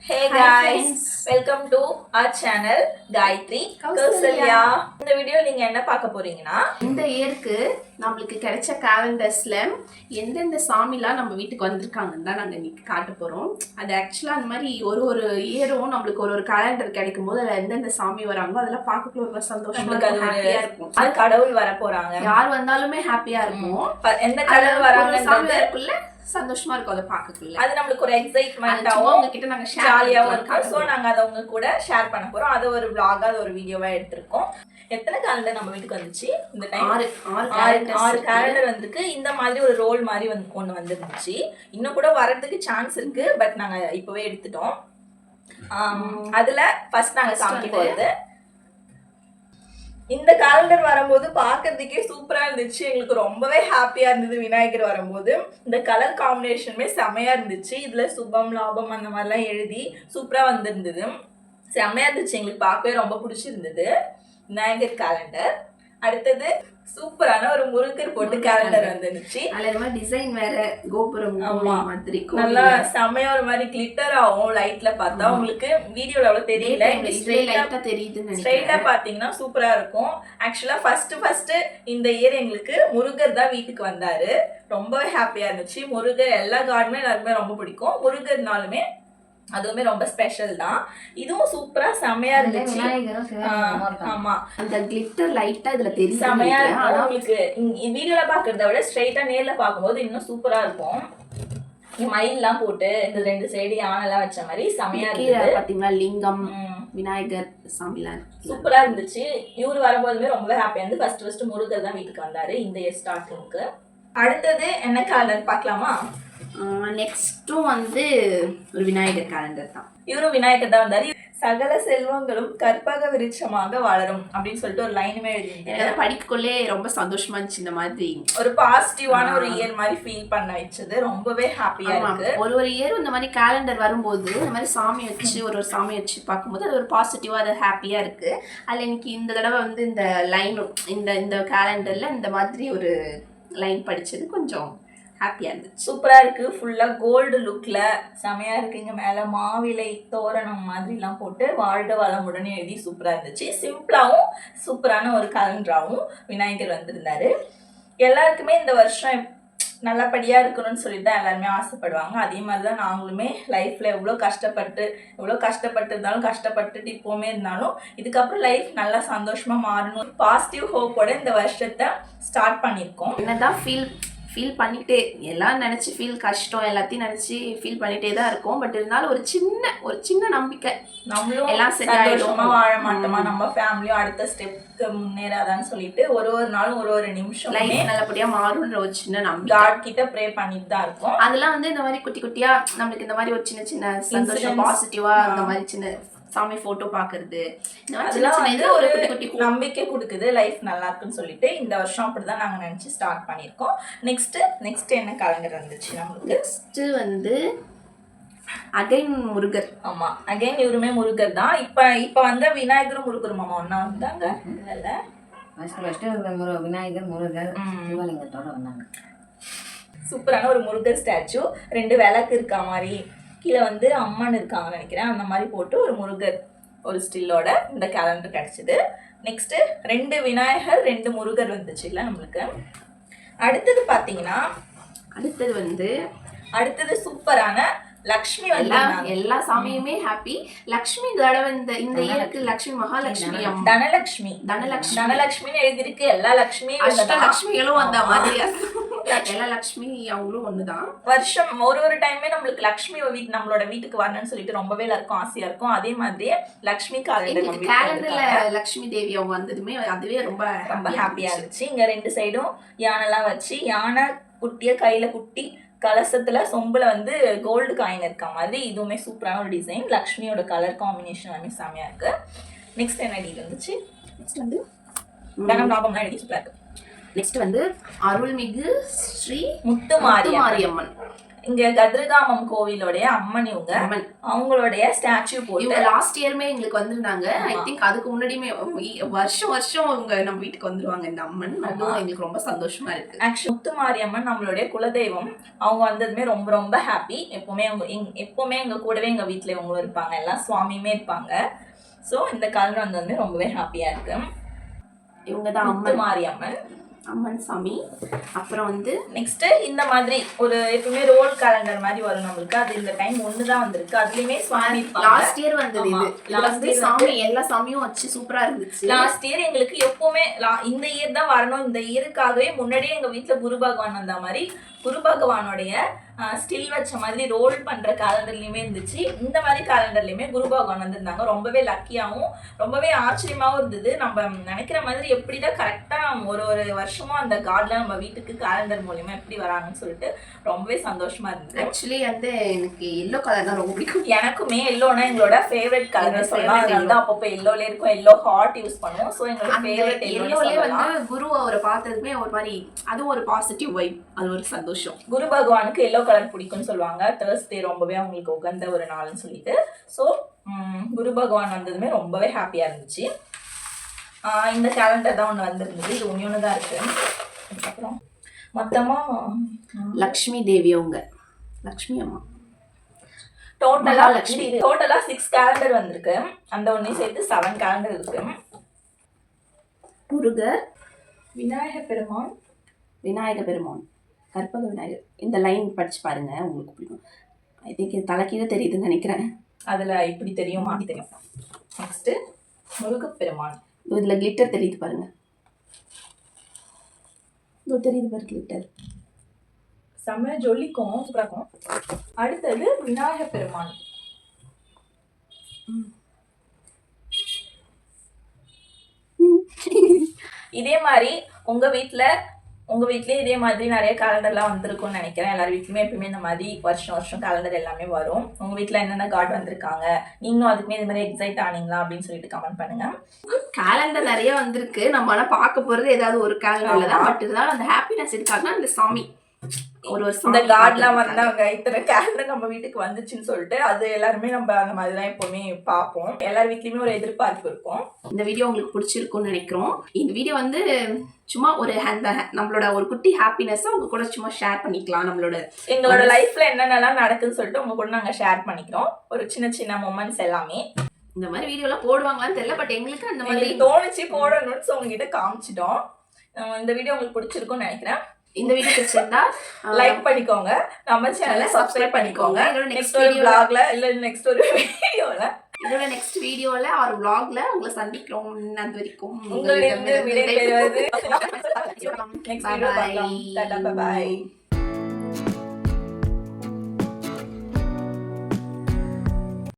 Hey guys, welcome to our channel Gayatri Kausalya. இந்த video நீங்க என்ன பார்க்க போறீங்கன்னா, இந்த இயருக்கு நம்மளுக்கு கிடைச்ச கேலண்டர்ஸ்ல எந்தெந்த சாமிலாம் நம்ம வீட்டுக்கு வந்திருக்காங்கன்னு தான் நாங்க இன்னைக்கு காட்ட போறோம். அது ஆக்சுவலா அந்த மாதிரி ஒரு இயரும் நம்மளுக்கு ஒரு கேலண்டர் கிடைக்கும் போது அதுல எந்தெந்த சாமி வராங்களோ அதெல்லாம் பார்க்கக்குள்ள ரொம்ப சந்தோஷமா ஹாப்பியா இருக்கும். அது கடவுள் வர போறாங்க, யார் வந்தாலுமே ஹாப்பியா இருக்கும். எந்த கடவுள் வராங்கன்றதுக்குள்ள சந்தோஷமா இருக்கும். அதை பார்க்கக்குள்ள அது நம்மளுக்கு ஒரு எக்ஸைட்மெண்டாவும் உங்ககிட்ட நாங்க ஜாலியாவும் இருக்கும். ஸோ நாங்க அதை உங்க கூட ஷேர் பண்ண போறோம். அது ஒரு vlog-ஆ ஒரு வீடியோவா எடுத்திருக்கோம். எத்தனை கேலண்டர் நம்ம வீட்டுக்கு வந்துச்சு இந்த டைம்? 6 கேலண்டர் வந்திருக்கு. இந்த மாதிரி ஒரு ரோல் மாதிரி ஒன்று வந்துருந்துச்சு. இன்னும் கூட வரதுக்கு சான்ஸ் இருக்கு, பட் நாங்க இப்பவே எடுத்துட்டோம். அதுல ஃபர்ஸ்ட் நாங்க காமிக்க போறது இந்த கேலண்டர் வரும்போது பார்க்கறதுக்கே சூப்பரா இருந்துச்சு. எங்களுக்கு ரொம்பவே ஹாப்பியா இருந்தது. விநாயகர் வரும்போது இந்த கலர் காம்பினேஷனுமே செமையா இருந்துச்சு. இதுல சுபம் லாபம் அந்த மாதிரிலாம் எழுதி சூப்பரா வந்திருந்தது. செமையா இருந்துச்சு, எங்களுக்கு பார்க்கவே ரொம்ப பிடிச்சிருந்தது விநாயகர் கேலண்டர். அடுத்தது சூப்பரான ஒரு முருகர் போட்டு கேலண்டர் வந்துருச்சு. அதுல டிசைன் வேற கோபுரம் மாதிரி நல்லா செமையா ஒரு மாதிரி கிளிட்டர் ஆகும் லைட்ல பார்த்தா. உங்களுக்கு வீடியோல அவ்வளவு தெரியல, ஸ்ட்ரைட்டா பாத்தீங்கன்னா சூப்பரா இருக்கும். ஆக்சுவலா ஃபர்ஸ்ட் இந்த இயர் எங்களுக்கு முருகர் தான் வீட்டுக்கு வந்தாரு. ரொம்பவே ஹாப்பியா இருந்துச்சு. முருகர் எல்லா கார்டுமே எல்லாருக்குமே ரொம்ப பிடிக்கும். முருகர்னாலுமே அதுவுமே ரொம்ப ஸ்பெஷல் தான். இதுவும் சூப்பரா செமையா இருந்துச்சு. ஆமா, அந்த கிளிட்டர் லைட்டா இதுல தெரியும், செமையா இருக்கும். உங்களுக்கு வீடியோல பாக்குறத விட ஸ்ட்ரைட்டா நேர்ல பாக்கும்போது இன்னும் சூப்பரா இருக்கும். மயில்லாம் போட்டு இந்த 2 சைடு யானைலாம் வச்ச மாதிரி செமையா இருக்கு. பாத்தீங்களா, லிங்கம் விநாயகர் சாமிலாம் சூப்பரா இருந்துச்சு. இவரு வரும்போதுமே ரொம்ப ஹாப்பியா இருந்து ஃபர்ஸ்ட் முருகர் தான் வீட்டுக்கு வந்தாரு இந்த இயர் ஸ்டார்டிங்க்கு. அடுத்தது என்ன கேலண்டர் பார்க்கலாமா? நெக்ஸ்ட்டும் ஒரு விநாயகர் கேலண்டர் தான். இவரும் விநாயகர் தான் வந்தாரு. சகல செல்வங்களும் கற்பக விருட்சமாக வளரும் அப்படின்னு சொல்லிட்டு ஒரு லைனுமே எழுதிருந்தேன். படிக்கக்குள்ளே ரொம்ப சந்தோஷமா இருந்துச்சு. இந்த மாதிரி ஒரு பாசிட்டிவான ஒரு இயர் மாதிரி ஃபீல் பண்ண வச்சது. ரொம்பவே ஹாப்பியா இருக்கு. ஒரு இயர் இந்த மாதிரி கேலண்டர் வரும்போது இந்த மாதிரி சாமி வச்சு ஒரு சாமி வச்சு பார்க்கும்போது அது ஒரு பாசிட்டிவா, அது ஹாப்பியா இருக்கு. அதுல எனக்கு இந்த தடவை இந்த லைன் இந்த கேலண்டர்ல இந்த மாதிரி ஒரு லைன் படிச்சது கொஞ்சம் ஹாப்பியா இருந்துச்சு. சூப்பரா இருக்கு. ஃபுல்லா கோல்டு லுக்ல செமையா இருக்கு. இங்க மேல மாவிலை தோரணம் மாதிரி எல்லாம் போட்டு வாழ்க வளமுடன் எழுதி சூப்பரா இருந்துச்சு. சிம்பிளாவும் சூப்பரான ஒரு கேலண்டராவும் விநாயகர் வந்திருந்தாரு. எல்லாருக்குமே இந்த வருஷம் நல்லபடியா இருக்கணும்னு சொல்லிட்டு தான் எல்லாருமே ஆசைப்படுவாங்க. அதே மாதிரிதான் நாங்களுமே லைஃப்ல எவ்வளோ கஷ்டப்பட்டு இருந்தாலும் கஷ்டப்பட்டுட்டு இப்போவுமே இருந்தாலும் இதுக்கப்புறம் லைஃப் நல்லா சந்தோஷமா மாறணும், பாசிட்டிவ் ஹோப்போட இந்த வருஷத்தை ஸ்டார்ட் பண்ணியிருக்கோம். என்னதான் ஃபீல் பண்ணிட்டே எல்லாம் நினச்சி கஷ்டம் எல்லாத்தையும் நினச்சி ஃபீல் பண்ணிகிட்டே தான் இருக்கும். பட் இருந்தாலும் ஒரு சின்ன நம்பிக்கை, நம்மளும் எல்லாம் சந்தோஷமா வாழ மாட்டோமா, நம்ம ஃபேமிலியும் அடுத்த ஸ்டெப்க்கு முன்னேறாதான்னு சொல்லிட்டு ஒரு நாளும் ஒரு நிமிஷம் லைஃப் நல்லபடியா மாறும்ன்ற ஒரு சின்ன நம்பிக்கை காட் கிட்ட ப்ரே பண்ணிட்டு தான் இருக்கும். அதெல்லாம் இந்த மாதிரி குட்டியா நம்மளுக்கு இந்த மாதிரி ஒரு சின்ன சந்தோஷம் பாசிட்டிவா அந்த மாதிரி சின்ன சாமி போட்டோ பாக்குறது ஒரு குட்டி நம்பிக்கை கொடுக்குது லைஃப் நல்லா இருக்குன்னு சொல்லிட்டு இந்த வருஷம் அப்படிதான் நாங்க நினைச்சு ஸ்டார்ட் பண்ணிருக்கோம். நெக்ஸ்ட் என்ன கேலண்டர் வந்துச்சு நம்மளுக்கு? Next again Murugar. ஆமா, அகைன் இவருமே முருகர் தான். இப்ப வந்த விநாயகரும் முருகரும் மாமா ஒன்னா வந்தாங்க. விநாயகர் முருகர் சிவலிங்கத்தோட வந்தாங்க. சூப்பரான ஒரு முருகர் ஸ்டாச்சு, 2 விளக்கு இருக்கா மாதிரி, கீழே அம்மன் இருக்காங்கன்னு நினைக்கிறேன், அந்த மாதிரி போட்டு ஒரு முருகர் ஒரு ஸ்டில்லோட இந்த கேலண்டர் கிடைச்சது. நெக்ஸ்ட் 2 விநாயகர் 2 முருகர் வந்துச்சு இல்லை நம்மளுக்கு. அடுத்தது பாத்தீங்கன்னா அடுத்தது சூப்பரான லக்ஷ்மி எல்லா சாமியுமே ஹாப்பி. லக்ஷ்மி தடவை இந்த இயருக்கு லக்ஷ்மி மகாலட்சுமி தனலட்சுமின்னு எழுதிருக்கு. எல்லா லக்ஷ்மியும் லக்ஷ்மிகளும் அந்த மாதிரி எல்லா லக்ஷ்மி அவங்களும் ஒண்ணுதான். வருஷம் ஒரு டைமே நம்மளுக்கு லக்ஷ்மி நம்மளோட வீட்டுக்கு வரணும்னு சொல்லிட்டு ரொம்பவே எல்லாருக்கும் ஆசையா இருக்கும். அதே மாதிரியே லக்ஷ்மி கேலண்டர்ல லக்ஷ்மி தேவி அவங்க வந்ததுமே அதுவே ரொம்ப ஹாப்பியா இருந்துச்சு. இங்க 2 சைடும் யானைலாம் வச்சு, யானை குட்டிய கையில குட்டி கலசத்துல சொம்புல கோல்டு காயின் இருக்க மாதிரி இதுவுமே சூப்பரான ஒரு டிசைன். லக்ஷ்மியோட கலர் காம்பினேஷன் எல்லாமே செமையா இருக்கு. நெக்ஸ்ட் என்ன டீல் வந்துச்சு? நெக்ஸ்ட் தனம் லாபம்லாம் எழுதி சூப்பரா இருக்கு. நெக்ஸ்ட் அருள்மிகு ஸ்ரீ முத்துமாரியம்மன். இங்க கதிர்காமம் கோவிலோடைய அம்மன் இவங்க, அம்மன். அவங்களுடைய ஸ்டாச்சு போட்டு இவங்க லாஸ்ட் இயருமே எங்களுக்கு வந்திருந்தாங்க. ஐ திங்க் அதுக்கு முன்னாடியுமே வருஷம் இவங்க நம்ம வீட்டுக்கு வந்துருவாங்க இந்த அம்மன். அதுவும் எங்களுக்கு ரொம்ப சந்தோஷமா இருக்கு. ஆக்சுவலி முத்துமாரியம்மன் நம்மளுடைய குலதெய்வம். அவங்க வந்ததுமே ரொம்ப ரொம்ப ஹாப்பி. எப்பவுமே எங்க கூடவே எங்க வீட்டுல இவங்களும் இருப்பாங்க, எல்லா சுவாமியுமே இருப்பாங்க. ஸோ இந்த காலர் வந்ததுமே ரொம்பவே ஹாப்பியா இருக்கு. இவங்க தான் முத்துமாரியம்மன் அம்மன் சாமி. அப்புறம் வந்து நெக்ஸ்ட் இந்த மாதிரி ஒரு எப்பவுமே ரோல் கேலண்டர் மாதிரி வரும் நம்மளுக்கு. அது இந்த டைம் ஒண்ணுதான் வந்திருக்கு. அதுலயுமே சுவாமி லாஸ்ட் இயர் வந்தது. இது லாஸ்ட் இயர் சாமி எல்லா சாமியும் வச்சு சூப்பரா இருந்துச்சு. லாஸ்ட் இயர் எங்களுக்கு எப்பவுமே இந்த இயர் தான் வரணும், இந்த இயருக்காகவே முன்னாடியே எங்க வீட்டுல குரு பகவான் வந்த மாதிரி குரு பகவானுடைய ஸ்டில் வச்ச மாதிரி ரோல் பண்ற கேலண்டர்லயுமே இருந்துச்சு. இந்த மாதிரி கேலண்டர்லயுமே குரு பகவான் வந்திருந்தாங்க. ரொம்பவே லக்கியாவும் ரொம்பவே ஆச்சரியமாவும் இருந்தது. நம்ம நினைக்கிற மாதிரி எப்படிதான் கரெக்டா ஒரு வருஷமும் அந்த காட்ல நம்ம வீட்டுக்கு கேலண்டர் மூலியமா எப்படி வராங்கன்னு சொல்லிட்டு ரொம்பவே சந்தோஷமா இருந்தது. ஆக்சுவலி வந்து எனக்கு எல்லோ கலர் தான் ரொம்ப பிடிக்கும். எனக்குமே எல்லோனா எங்களோட ஃபேவரட் கலர் சொல்லலாம். அதனால தான் அப்பப்போ எல்லோல இருக்கும், எல்லோ ஹார்ட் யூஸ் பண்ணுவோம். ஸோ எங்களோட ஃபேவரட் எல்லோலே வந்து குரு அவரை பார்த்ததுமே ஒரு மாதிரி அதுவும் ஒரு பாசிட்டிவ் வைப், அது ஒரு சந்தோஷம். குரு பகவானுக்கு எல்லோ கலர் பிடிக்கும்னு சொல்லுவாங்க. தேர்ஸ்டே ரொம்பவே அவங்களுக்கு உகந்த ஒரு நாள்னு சொல்லிட்டு. ஸோ குரு பகவான் வந்ததுமே ரொம்பவே ஹாப்பியா இருந்துச்சு. இந்த கேலண்டர் தான் ஒன்று வந்திருந்தது. இது ஒன்று தான் இருக்கு. அதுக்கப்புறம் மொத்தமா லக்ஷ்மி தேவி அவங்க, லக்ஷ்மி அம்மா டோட்டலா 6 கேலண்டர் வந்திருக்கு. அந்த ஒன்றையும் சேர்த்து 7 கேலண்டர் இருக்கு. முருகர், விநாயகர் பெருமான், கற்பக விநாயகர். இந்த லைன் படிச்சு பாருங்க, உங்களுக்கு பிடிக்கும். ஐ திங்க் இது தலைக்கீழே தெரியுதுன்னு நினைக்கிறேன். அதுல இப்படி தெரியும், மாட்டி தெரியும். நெக்ஸ்ட் முருகப்பெருமான். இதுல கிளிட்டர் தெரியுது பாருங்க, இது தெரியுது பாரு கிளிட்டர். செம்ம ஜொலிக்கும், சூப்பரா இருக்கும். அடுத்தது விநாயகர் பெருமான். இதே மாதிரி உங்க வீட்லயே இதே மாதிரி நிறைய கேலண்டர்லாம் வந்திருக்கும்னு நினைக்கிறேன். எல்லார் வீட்லயுமே எப்பவுமே இந்த மாதிரி வருஷம் கேலண்டர் எல்லாமே வரும். உங்க வீட்ல என்னென்ன கார்டு வந்திருக்காங்க, நீங்களும் அதுக்குமே இது மாதிரி எக்ஸைட் ஆனீங்களா அப்படின்னு சொல்லிட்டு கமெண்ட் பண்ணுங்க. கேலண்டர் நிறைய வந்திருக்கு. நம்ம ஆனா பார்க்க போறது ஏதாவது ஒரு கேலண்டர்ல தான். பட் இருந்தாலும் அந்த ஹாப்பினஸ் இருக்காங்கன்னா இந்த சாமி இந்த கார்ட்லாம் வந்தாங்க, இத்தனை கேலண்டர் நம்ம வீட்டுக்கு வந்துச்சுன்னு சொல்லிட்டு அது எல்லாருமே நம்ம அந்த மாதிரிதான் எப்பவுமே பார்ப்போம். எல்லார் வீட்லயுமே ஒரு எதிர்பார்ப்பு இருக்கும். இந்த வீடியோ உங்களுக்கு பிடிச்சிருக்கும்னு நினைக்கிறோம். இந்த வீடியோ வந்து சும்மா ஒரு நம்மளோட ஒரு குட்டி ஹாப்பினஸ் உங்க கூட சும்மா ஷேர் பண்ணிக்கலாம். எங்களோட லைஃப்ல என்னென்னலாம் நடக்குதுன்னு சொல்லிட்டு உங்க கூட நாங்க ஷேர் பண்ணிக்கிறோம். ஒரு சின்ன மொமெண்ட்ஸ் எல்லாமே. இந்த மாதிரி வீடியோலாம் போடுவாங்களான்னு தெரியல, பட் எங்களுக்கு அந்த மாதிரி தோணுச்சு போடணும்னு உங்ககிட்ட காமிச்சிட்டோம். இந்த வீடியோ உங்களுக்கு பிடிச்சிருக்கும்னு நினைக்கிறேன். இந்த வீடியோ பிடிச்சிருந்தா லைக் பண்ணிக்கோங்க, நம்ம சேனலை சப்ஸ்கிரைப் பண்ணிக்கோங்க. நெக்ஸ்ட் ஒரு vlogல இல்ல நெக்ஸ்ட் ஒரு வீடியோல நெக்ஸ்ட் வீடியோல ஒரு vlogல உங்களை சந்திக்கிறோம். அது வரைக்கும் உங்களிடம் விடைபெறுவது நெக்ஸ்ட் வீடியோ பார்க்கலாம். Tata bye by.